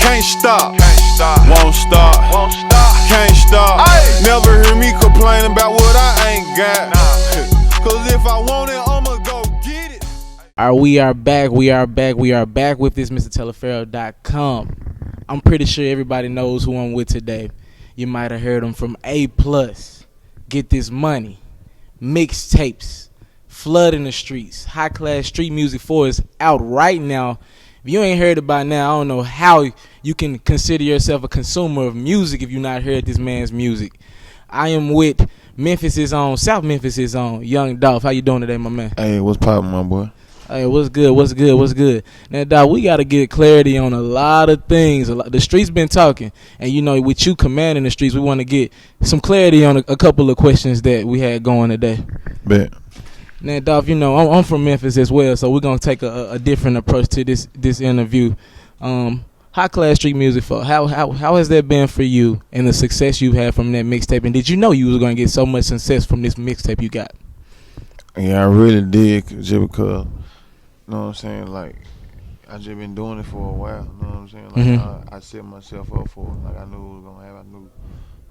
Can't stop, won't stop, can't stop. Never hear me complain about what I ain't got. Cause if I want it, I'ma go get it. Alright, we are back with this itsmrtaliaferro.com. I'm pretty sure everybody knows who I'm with today. You might have heard him from A+, Get This Money, mixtapes, Flood in the Streets, High Class Street Music 4 is out right now. If you ain't heard it by now, I don't know how you can consider yourself a consumer of music if you not heard this man's music. I am with South Memphis' own, Young Dolph. How you doing today, my man? Hey, what's poppin', my boy? Hey, what's good? Now, Dolph, we got to get clarity on a lot of things. The streets been talking, and you know, with you commanding the streets, we want to get some clarity on a couple of questions that we had going today. Bet. Now, Dolph, you know, I'm from Memphis as well, so we're gonna take a different approach to this interview. High Class Street Music for how has that been for you and the success you've had from that mixtape? And did you know you was gonna get so much success from this mixtape you got? Yeah, I really did, just because, you know what I'm saying, like, I just been doing it for a while, you know what I'm saying? Like, I set myself up for it. Like, I knew it was gonna happen. I knew,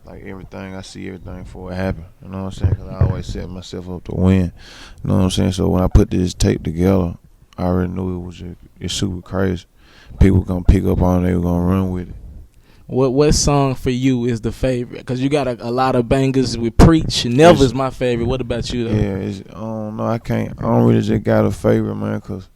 like, everything, I see everything before it happened, you know what I'm saying? Because I always set myself up to win, you know what I'm saying? So when I put this tape together, I already knew it's super crazy. People gonna pick up on it, they were gonna run with it. What song for you is the favorite? Because you got a lot of bangers with Preach. Never's my favorite. What about you, though? Yeah, I don't know. I don't really just got a favorite, man, because,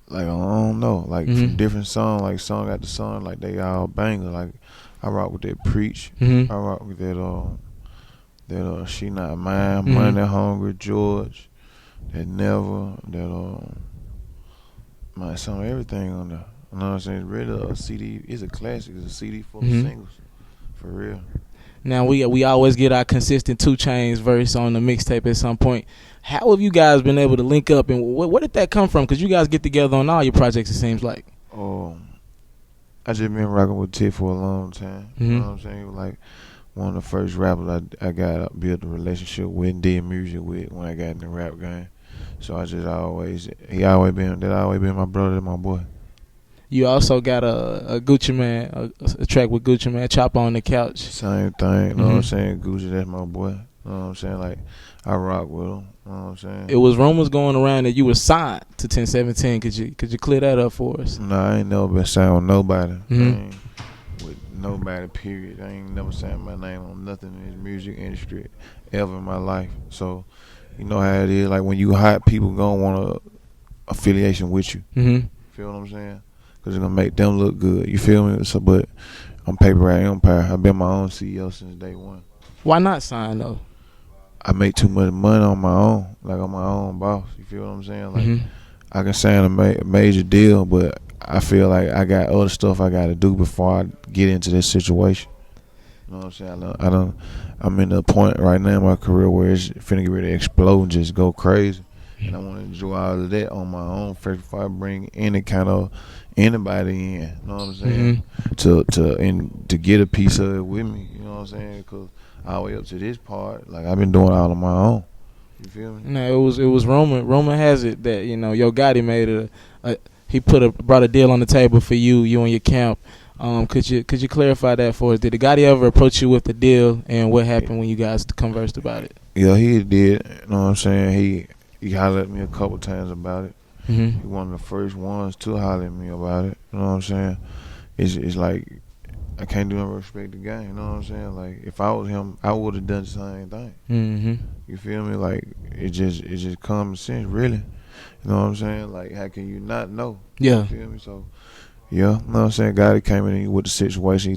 like, I don't know. Like, from different songs, like, song after song, like, they all bangers. Like, I rock with that Preach. I rock with that She Not Mine, Money Hungry, George, that Never, that, my song, everything on there. You know what I'm saying? It's really a CD. It's a classic. It's a CD full of singles, for real. Now we always get our consistent 2 Chainz verse on the mixtape at some point. How have you guys been able to link up, and where did that come from? Because you guys get together on all your projects, it seems like. I just been rocking with Tit for a long time. You know what I'm saying? He was like one of the first rappers I got built a relationship with and did music with when I got in the rap game. So I just always been my brother and my boy. You also got a Gucci Man, a track with Gucci Man, Chop on the Couch. Same thing, you know what I'm saying? Gucci, that's my boy. You know what I'm saying? Like, I rock with him. You know what I'm saying? It was rumors going around that you were signed to 1017. Could you clear that up for us? Nah, I ain't never been signed with nobody. With nobody, period. I ain't never signed my name on nothing in this music industry ever in my life. So, you know how it is. Like, when you hot, people gonna want a affiliation with you. Feel what I'm saying? Because it's gonna make them look good. You feel me? So, but I'm Paper Route Empire. I've been my own CEO since day one. Why not sign though? I make too much money on my own. Like, I'm my own boss. You feel what I'm saying? Like, I can sign a major deal, but I feel like I got other stuff I got to do before I get into this situation. You know what I'm saying? I'm in the point right now in my career where it's finna get ready to explode and just go crazy. And I want to enjoy all of that on my own first before I bring anybody in. You know what I'm saying? To get a piece of it with me. You know what I'm saying? Because all the way up to this part, like, I've been doing all on my own. You feel me? No, it was rumor. Rumor has it that, you know, Yo Gotti made he brought a deal on the table for you and your camp. Could you clarify that for us? Did the Gotti ever approach you with the deal, and what happened when you guys conversed about it? Yeah, he did. You know what I'm saying? He hollered at me a couple times about it. He one of the first ones to holler at me about it. You know what I'm saying? It's like, I can't do nothing but respect the game. You know what I'm saying? Like, if I was him, I would have done the same thing. You feel me? Like, it's just common sense, really. You know what I'm saying? Like, how can you not know? Yeah. You feel me? So, yeah, you know what I'm saying? Gotti came in with the situation.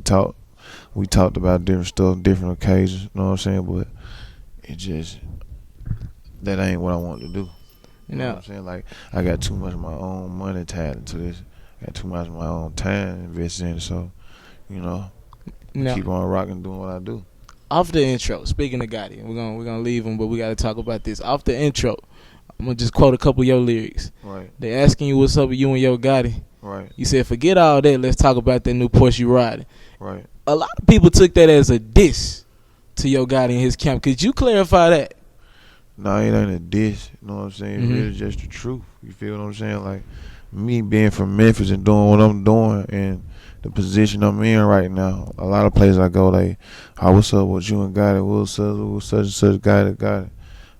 We talked about different stuff, different occasions. You know what I'm saying? But that ain't what I want to do. You know what I'm saying? Like, I got too much of my own money tied into this. I got too much of my own time invested in it. So, you know, keep on rocking, doing what I do. Off the intro, speaking of Gotti, we're gonna leave him, but we got to talk about this. Off the intro, I'm gonna just quote a couple of your lyrics. Right. They asking you what's up with you and Yo Gotti. Right. You said, forget all that. Let's talk about that new Porsche you riding. Right. A lot of people took that as a diss to Yo Gotti and his camp. Could you clarify that? No, it ain't a diss. You know what I'm saying? It's really just the truth. You feel what I'm saying? Like, me being from Memphis and doing what I'm doing and the position I'm in right now, a lot of places I go, like, "How what's up with you and Gotti? What's up with such and such got it?"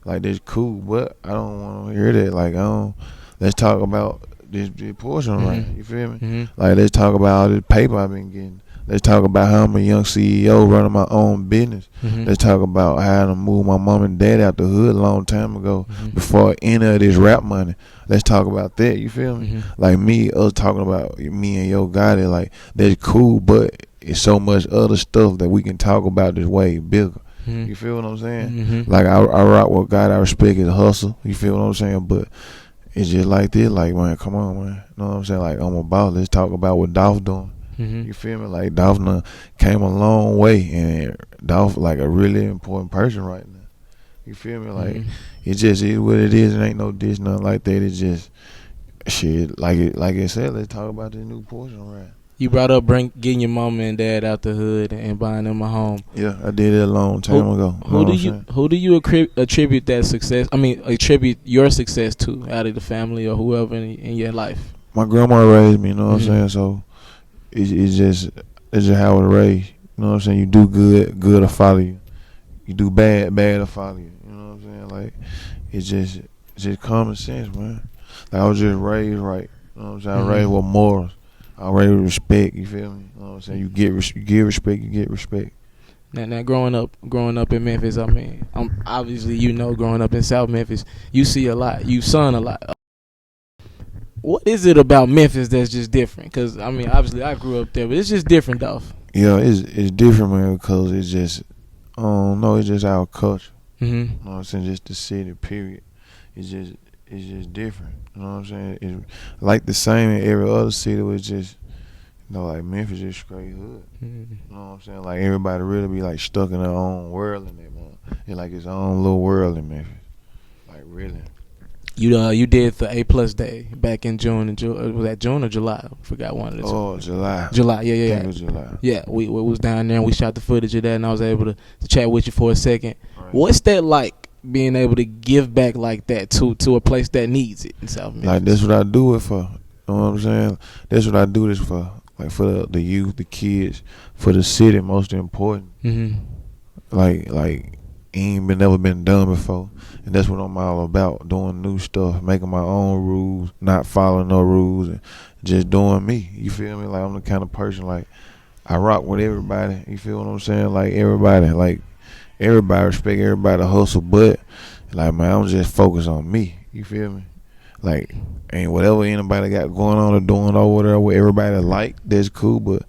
Like, that's cool, but I don't want to hear that. Like, I don't. Let's talk about this portion, right? You feel me? Like, let's talk about all this paper I've been getting. Let's talk about how I'm a young CEO running my own business. Let's talk about how I done moved my mom and dad out the hood a long time ago before any of this rap money. Let's talk about that. You feel me? Like us talking about me and Yo Gotti, like, that's cool, but it's so much other stuff that we can talk about that's way bigger. You feel what I'm saying? Like, I rock with God. I respect his hustle. You feel what I'm saying? But it's just like this. Like, man, come on, man. You know what I'm saying? Like, I'm about. Let's talk about what Dolph doing. You feel me? Like, Dolph came a long way, and Dolph like a really important person right now. You feel me? Like, it just is what it is. It ain't no dish, nothing like that. It's just shit. Like I said, let's talk about this new portion, right? You brought up getting your mom and dad out the hood and buying them a home. Yeah, I did it a long time ago. Who do you attribute that success? I mean, attribute your success to out of the family or whoever in your life? My grandma raised me. You know what I'm saying? So it's just how I was raised. You know what I'm saying? You do good will follow you. You do bad will follow you. You know what I'm saying? Like, it's just common sense, man. Like, I was just raised right. You know what I'm saying? I raised with morals. I raised with respect. You feel me? You know what I'm saying? You give respect, you get respect. Now, growing up in Memphis, I mean, obviously, growing up in South Memphis, you see a lot. You son a lot. What is it about Memphis that's just different? Because, I mean, obviously, I grew up there, but it's just different, Dolph. Yeah, it's different, man, because it's just, I don't know, it's just our culture. You know what I'm saying? Just the city, period. It's just different. You know what I'm saying? It's like the same in every other city, it's just, like, Memphis is straight hood. You know what I'm saying? Like, everybody really be, like, stuck in their own world in there, man. It's like its own little world in Memphis. Like, really. You did the A+ Day back in June. Was that June or July? I forgot one of the two. Oh, July. July, yeah. I think it was July. Yeah, we was down there and we shot the footage of that, and I was able to chat with you for a second. Right. What's that like, being able to give back like that to a place that needs it in South Memphis? Like, that's what I do it for. You know what I'm saying? That's what I do this for. Like, for the youth, the kids, for the city, most important. Like ain't never been done before, and that's what I'm all about. Doing new stuff, making my own rules, not following no rules, and just doing me. You feel me? Like, I'm the kind of person, like, I rock with everybody. You feel what I'm saying? Like, everybody respect everybody hustle, but, like, man, I'm just focused on me. You feel me? Like, ain't whatever anybody got going on or doing over whatever what everybody like, that's cool, but,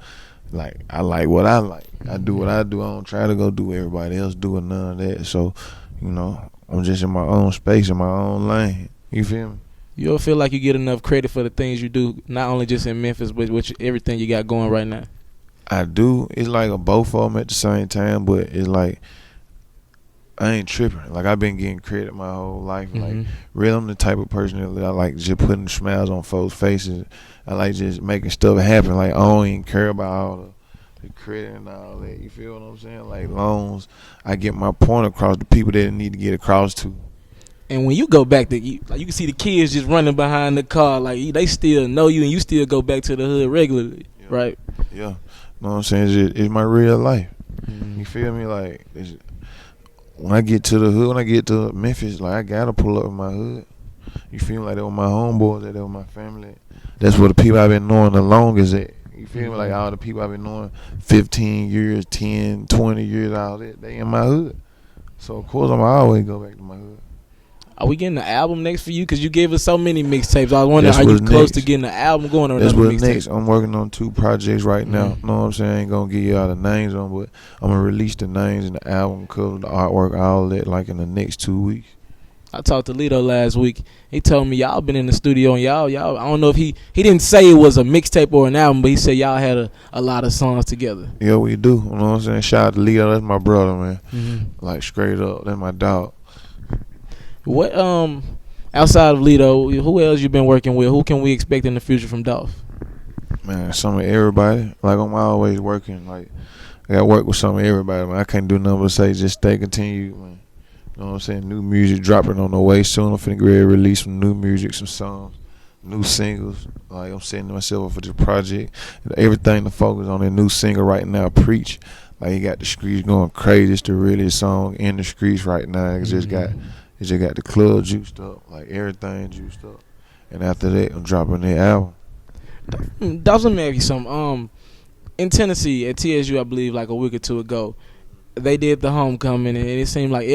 like, I like what I like. I do what I do. I don't try to go do what everybody else do or none of that. So, I'm just in my own space, in my own lane. You feel me? You don't feel like you get enough credit for the things you do, not only just in Memphis, but with everything you got going right now? I do. It's like a both of them at the same time, but it's like, I ain't tripping. Like, I've been getting credit my whole life. Like, really, I'm the type of person that I like just putting smiles on folks' faces. I like just making stuff happen. Like, I don't even care about all the credit and all that. You feel what I'm saying? Like, long as I get my point across to people that need to get across to. And when you go back, you can see the kids just running behind the car. Like, they still know you, and you still go back to the hood regularly, right? Yeah. You know what I'm saying? It's my real life. You feel me? Like, when I get to the hood, when I get to Memphis, like, I gotta pull up in my hood. You feel me? Like, they were my homeboys, they were my family. That's where the people I've been knowing the longest at. You feel me? Like, all the people I've been knowing 15 years, 10, 20 years, all that, they in my hood. So, of course, I'm always go back to my hood. Are we getting an album next for you? Because you gave us so many mixtapes. I was wondering, are you close to getting an album going or That's another what's mixtape? next. I'm working on 2 projects right now. You know what I'm saying? I ain't going to give you all the names on, but I'm going to release the names and the album cover, the artwork, all that, like, in the next 2 weeks. I talked to Lito last week. He told me y'all been in the studio and y'all. I don't know if he didn't say it was a mixtape or an album, but he said y'all had a lot of songs together. Yeah, we do. You know what I'm saying? Shout out to Lito. That's my brother, man. Like, straight up, that's my dog. What outside of Lito, who else you been working with? Who can we expect in the future from Dolph? Man, some of everybody. Like, I'm always working. Like, I got to work with some of everybody, man. I can't do nothing but say just stay continued, man. You know what I'm saying? New music dropping on the way soon. I'm finna get ready to release some new music, some songs. new singles. Like I'm setting myself up for this project. Everything to focus on that new single right now, Preach. Like he got the streets going crazy. It's the realest song in the streets right now. It just got the club juiced up, like everything juiced up. And after that, I'm dropping the album. Dolph, let me ask you something. In Tennessee at TSU, I believe like a week or two ago, they did the homecoming, and it seemed like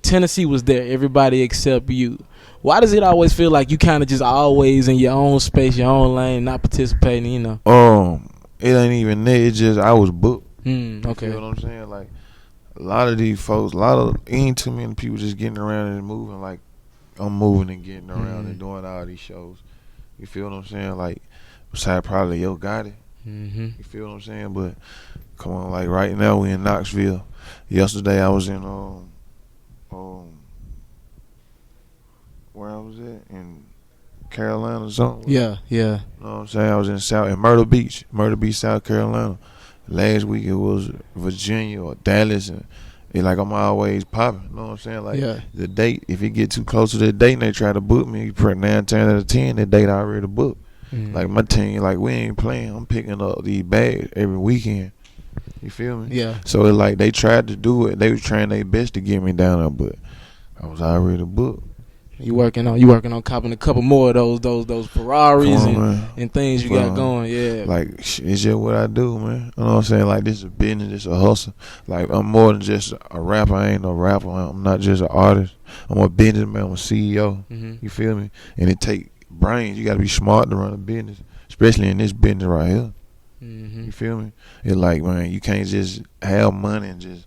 Tennessee was there, everybody except you. Why does it always feel like you kind of just always in your own space, your own lane, not participating? You know. It ain't even that. It's just I was booked. Okay. You know what I'm saying? Like a lot of these folks, ain't too many people just getting around and moving. Like I'm moving and getting around and doing all these shows. You feel what I'm saying? Like besides probably Yo Gotti. You feel what I'm saying? But come on, like right now we in Knoxville. Yesterday I was in where I was at in Carolina something. Yeah. You know what I'm saying? I was in Myrtle Beach, South Carolina. Last week it was Virginia or Dallas, and it's like I'm always popping. You know what I'm saying? Like the date, if it get too close to the date and they try to book me, 9 times out of 10, that date I already booked. Like my team, like we ain't playing. I'm picking up these bags every weekend. You feel me? Yeah. So it's like they tried to do it. They was trying their best to get me down there, but I was already booked. You working on copping a couple more of those Ferraris and things you got going, yeah. Like it's just what I do, man. You know what I'm saying? Like this is a business, this is a hustle. Like I'm more than just a rapper. I ain't no rapper. I'm not just an artist. I'm a businessman. I'm a CEO. You feel me? And it take brains. You got to be smart to run a business, especially in this business right here. You feel me? It's like, man, you can't just have money and just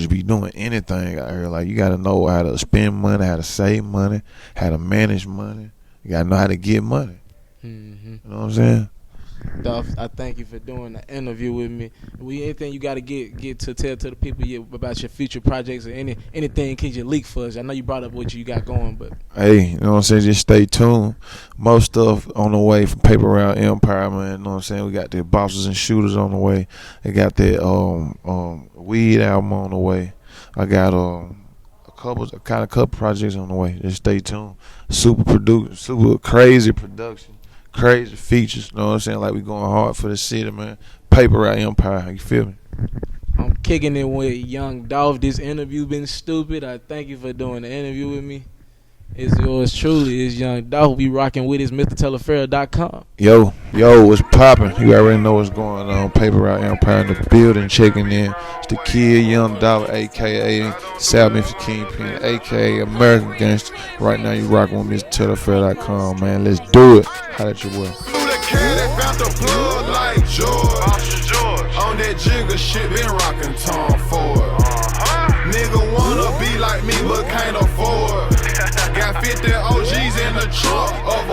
be doing anything out here. Like you gotta know how to spend money, how to save money, how to manage money. You gotta know how to get money. You know what I'm saying? Dolph, I thank you for doing the interview with me. Anything you gotta get to tell to the people about your future projects or anything can you leak for us? I know you brought up what you got going, but hey, you know what I'm saying? Just stay tuned. Most stuff on the way from Paper Route Empire, man. You know what I'm saying? We got the Bosses and Shooters on the way. They got that Weed album on the way. I got a couple projects on the way. Just stay tuned. Super crazy production. Crazy features, you know what I'm saying? Like we going hard for the city, man. Paper Route Empire, you feel me? I'm kicking it with Young Dolph. This interview been stupid. I thank you for doing the interview with me. It's yours truly. It's Young Dolph. We rocking with itsmrtaliaferro.com. Yo, what's popping? You already know what's going on. Paper Route Empire in the building, checking in. It's the kid, Young Dolph, a.k.a. South Memphis Kingpin, a.k.a. American Gangster. Right now you rocking with itsmrtaliaferro.com, man. Let's do it. Holla at your boy. Found the plug like George. On that jigger shit, been rockin' Tom Ford. Nigga wanna be like me, but can't afford. Got 50 OGs in the trunk of